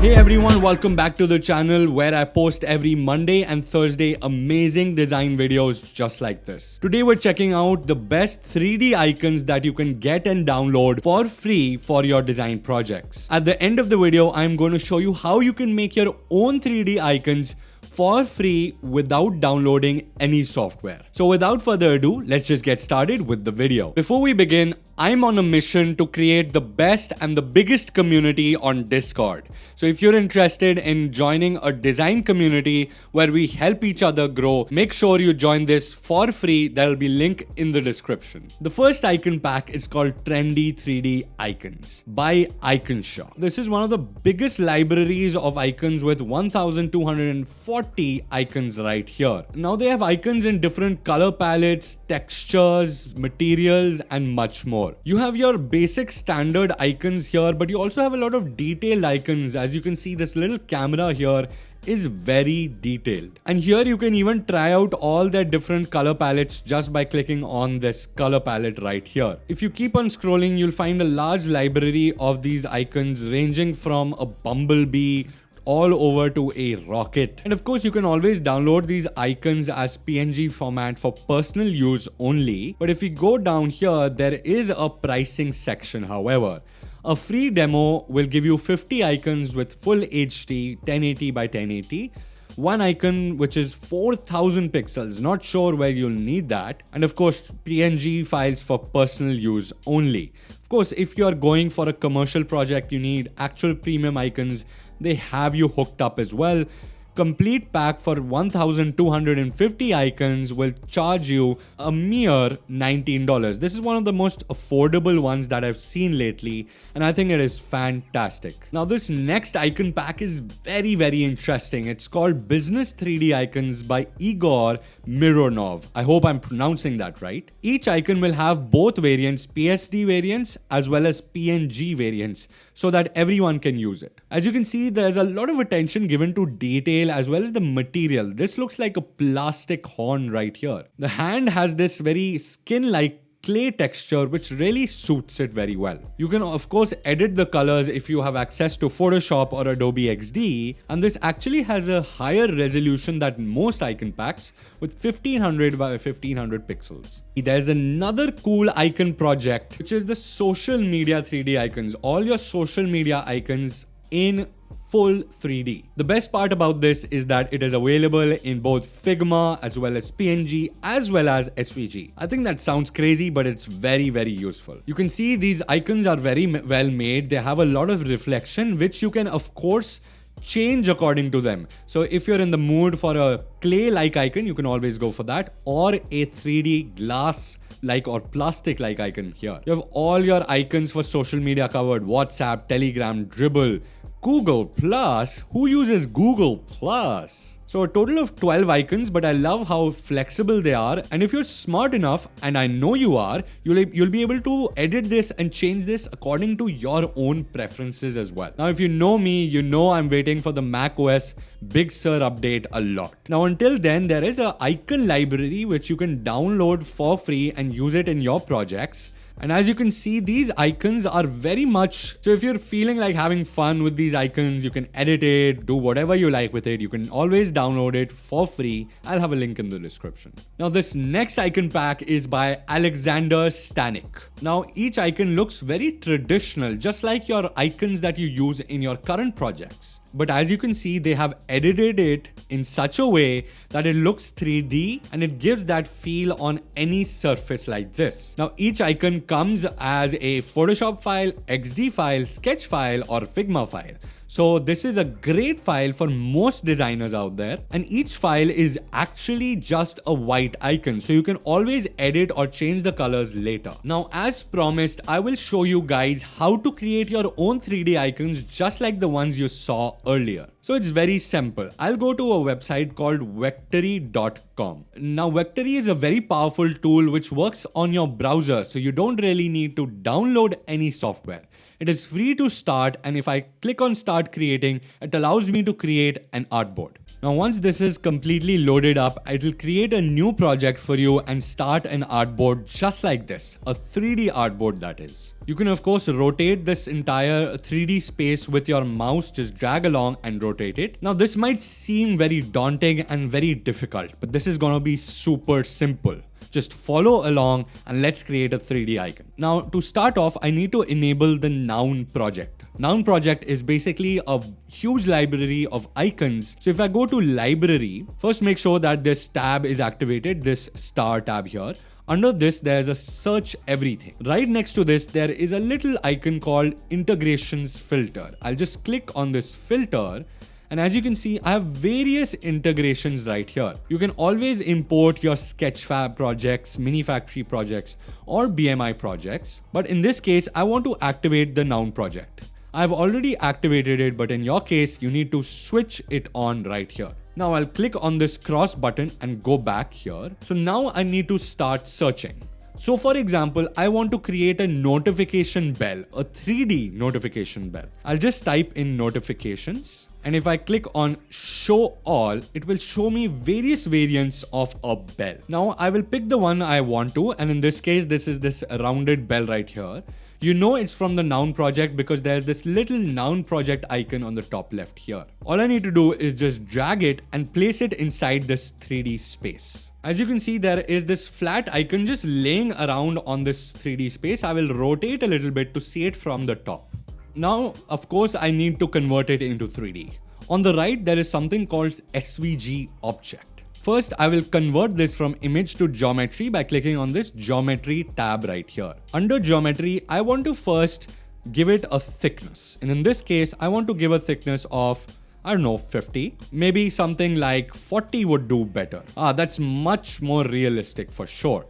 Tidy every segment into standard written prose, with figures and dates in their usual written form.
Hey everyone, welcome back to the channel where I post every Monday and Thursday amazing design videos just like this. Today we're checking out the best 3D icons that you can get and download for free for your design projects. At the end of the video, I'm going to show you how you can make your own 3D icons for free without downloading any software. So without further ado, let's just get started with the video. Before we begin, I'm on a mission to create the best and the biggest community on Discord. So if you're interested in joining a design community where we help each other grow, make sure you join this for free. There'll be link in the description. The first icon pack is called Trendy 3D Icons by Iconshaw. This is one of the biggest libraries of icons with 1240 icons right here. Now they have icons in different color palettes, textures, materials, and much more. You have your basic standard icons here, but you also have a lot of detailed icons. As you can see, this little camera here is very detailed. And here you can even try out all their different color palettes just by clicking on this color palette right here. If you keep on scrolling, you'll find a large library of these icons ranging from a bumblebee all over to a rocket. And of course, you can always download these icons as PNG format for personal use only. But if we go down here, there is a pricing section. However, a free demo will give you 50 icons with full HD 1080 by 1080. One icon which is 4000 pixels, not sure where you'll need that. And of course, PNG files for personal use only. Of course, if you are going for a commercial project, you need actual premium icons. They have you hooked up as well. Complete pack for 1250 icons will charge you a mere $19. This is one of the most affordable ones that I've seen lately, and I think it is fantastic. Now this next icon pack is very interesting. It's called Business 3D Icons by Igor Mironov. I hope I'm pronouncing that right. Each icon will have both variants, PSD variants as well as PNG variants, so that everyone can use it. As you can see, there's a lot of attention given to detail as well as the material. This looks like a plastic horn right here. The hand has this very skin-like clay texture which really suits it very well. You can of course edit the colors if you have access to Photoshop or Adobe XD, and this actually has a higher resolution than most icon packs with 1500 by 1500 pixels. There's another cool icon project which is the social media 3D icons. All your social media icons in full 3D. The best part about this is that it is available in both Figma as well as PNG as well as SVG. I think that sounds crazy, but it's very useful. You can see these icons are very well made. They have a lot of reflection, which you can of course change according to them. So if you're in the mood for a clay-like icon, you can always go for that, or a 3D glass-like or plastic-like icon here. You have all your icons for social media covered: WhatsApp, Telegram, Dribbble, Google Plus. Who uses Google Plus? So a total of 12 icons, but I love how flexible they are. And if you're smart enough, and I know you are, you'll be able to edit this and change this according to your own preferences as well. Now, if you know me, you know I'm waiting for the macOS Big Sur update a lot. Now, until then, there is an icon library which you can download for free and use it in your projects. And as you can see, these icons are very much, so if you're feeling like having fun with these icons, you can edit it, do whatever you like with it. You can always download it for free. I'll have a link in the description. Now this next icon pack is by Alexander Stanek. Now each icon looks very traditional, just like your icons that you use in your current projects. But as you can see, they have edited it in such a way that it looks 3D and it gives that feel on any surface like this. Now each icon comes as a Photoshop file, XD file, Sketch file, or Figma file. So this is a great file for most designers out there, and each file is actually just a white icon, so you can always edit or change the colors later. Now as promised, I will show you guys how to create your own 3D icons just like the ones you saw earlier. So it's very simple. I'll go to a website called Vectory.com. Now Vectory is a very powerful tool which works on your browser, so you don't really need to download any software. It is free to start, and if I click on start creating, it allows me to create an artboard. Now once this is completely loaded up, it will create a new project for you and start an artboard just like this, a 3D artboard that is. You can of course rotate this entire 3D space with your mouse, just drag along and rotate it. Now this might seem very daunting and very difficult, but this is gonna be super simple. Just follow along and let's create a 3D icon. Now to start off, I need to enable the Noun project. Noun project is basically a huge library of icons. So if I go to library, first make sure that this tab is activated, this star tab here. Under this, there's a search everything. Right next to this, there is a little icon called integrations filter. I'll just click on this filter. And as you can see, I have various integrations right here. You can always import your Sketchfab projects, Minifactory projects, or BMI projects. But in this case, I want to activate the Noun project. I've already activated it, but in your case, you need to switch it on right here. Now I'll click on this cross button and go back here. So now I need to start searching. So for example, I want to create a notification bell, a 3D notification bell. I'll just type in notifications. And if I click on show all, it will show me various variants of a bell. Now I will pick the one I want to, and in this case, this is this rounded bell right here. You know it's from the Noun project because there's this little Noun project icon on the top left here. All I need to do is just drag it and place it inside this 3D space. As you can see, there is this flat icon just laying around on this 3D space. I will rotate a little bit to see it from the top. Now, of course, I need to convert it into 3D. On the right, there is something called SVG object. First, I will convert this from image to geometry by clicking on this geometry tab right here. Under geometry, I want to first give it a thickness. And in this case, I want to give a thickness of, I don't know, 50. Maybe something like 40 would do better. That's much more realistic for sure.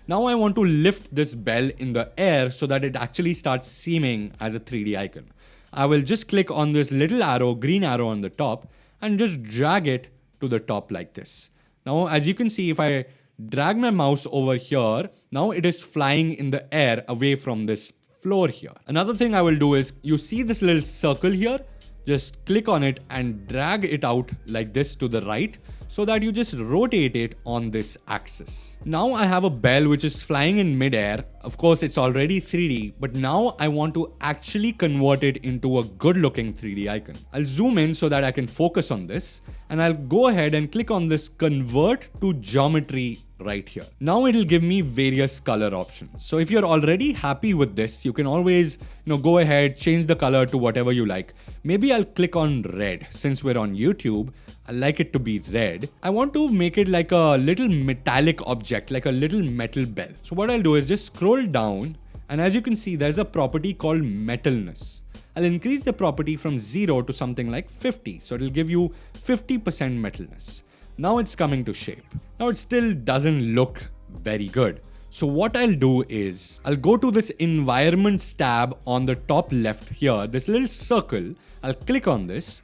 Now I want to lift this bell in the air so that it actually starts seeming as a 3D icon. I will just click on this little arrow, green arrow on the top, and just drag it to the top like this. Now, as you can see, if I drag my mouse over here, now it is flying in the air away from this floor here. Another thing I will do is, you see this little circle here? Just click on it and drag it out like this to the right, so that you just rotate it on this axis. Now I have a bell which is flying in midair. Of course, it's already 3D, but now I want to actually convert it into a good looking 3D icon. I'll zoom in so that I can focus on this, and I'll go ahead and click on this convert to geometry right here. Now it'll give me various color options. So if you're already happy with this, you can always, go ahead, change the color to whatever you like. Maybe I'll click on red. Since we're on YouTube, I like it to be red. I want to make it like a little metallic object, like a little metal bell. So what I'll do is just scroll down, and as you can see, there's a property called metalness. I'll increase the property from 0 to something like 50. So it'll give you 50% metalness. Now it's coming to shape. Now it still doesn't look very good. So what I'll do is, I'll go to this environments tab on the top left here, this little circle. I'll click on this.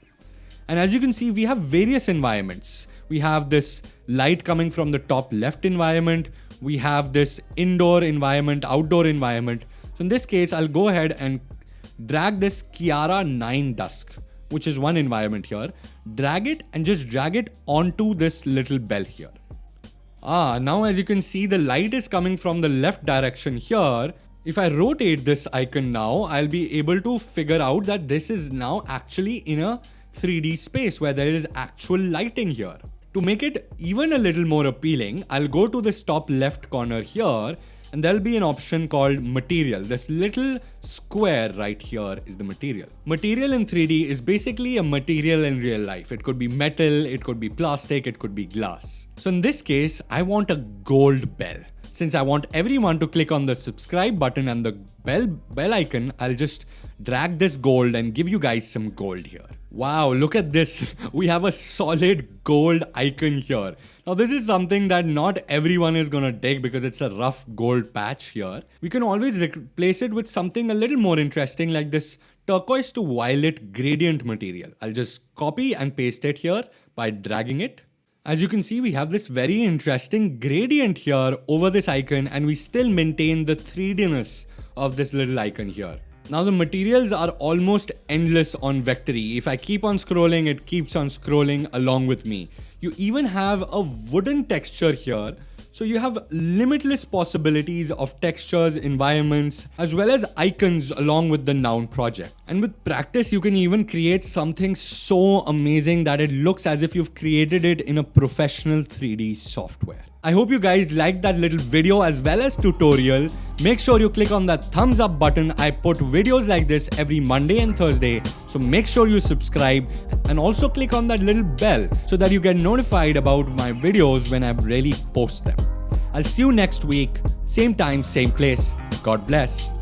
And as you can see, we have various environments. We have this light coming from the top left environment. We have this indoor environment, outdoor environment. So in this case, I'll go ahead and drag this Kiara 9 Dusk, which is one environment here. Drag it and just drag it onto this little bell here. Now as you can see, the light is coming from the left direction here. If I rotate this icon now, I'll be able to figure out that this is now actually in a 3D space where there is actual lighting here. To make it even a little more appealing, I'll go to this top left corner here, and there'll be an option called material. This little square right here is the material. Material in 3D is basically a material in real life. It could be metal, it could be plastic, it could be glass. So in this case, I want a gold bell. Since I want everyone to click on the subscribe button and the bell icon, I'll just drag this gold and give you guys some gold here. Wow, look at this. We have a solid gold icon here. Now this is something that not everyone is gonna dig because it's a rough gold patch here. We can always replace it with something a little more interesting like this turquoise to violet gradient material. I'll just copy and paste it here by dragging it. As you can see, we have this very interesting gradient here over this icon, and we still maintain the 3D-ness of this little icon here. Now the materials are almost endless on Vectory. If I keep on scrolling, it keeps on scrolling along with me. You even have a wooden texture here. So you have limitless possibilities of textures, environments, as well as icons along with the Noun project. And with practice, you can even create something so amazing that it looks as if you've created it in a professional 3D software. I hope you guys liked that little video as well as tutorial. Make sure you click on that thumbs up button. I put videos like this every Monday and Thursday, so make sure you subscribe and also click on that little bell so that you get notified about my videos when I really post them. I'll see you next week, same time, same place. God bless.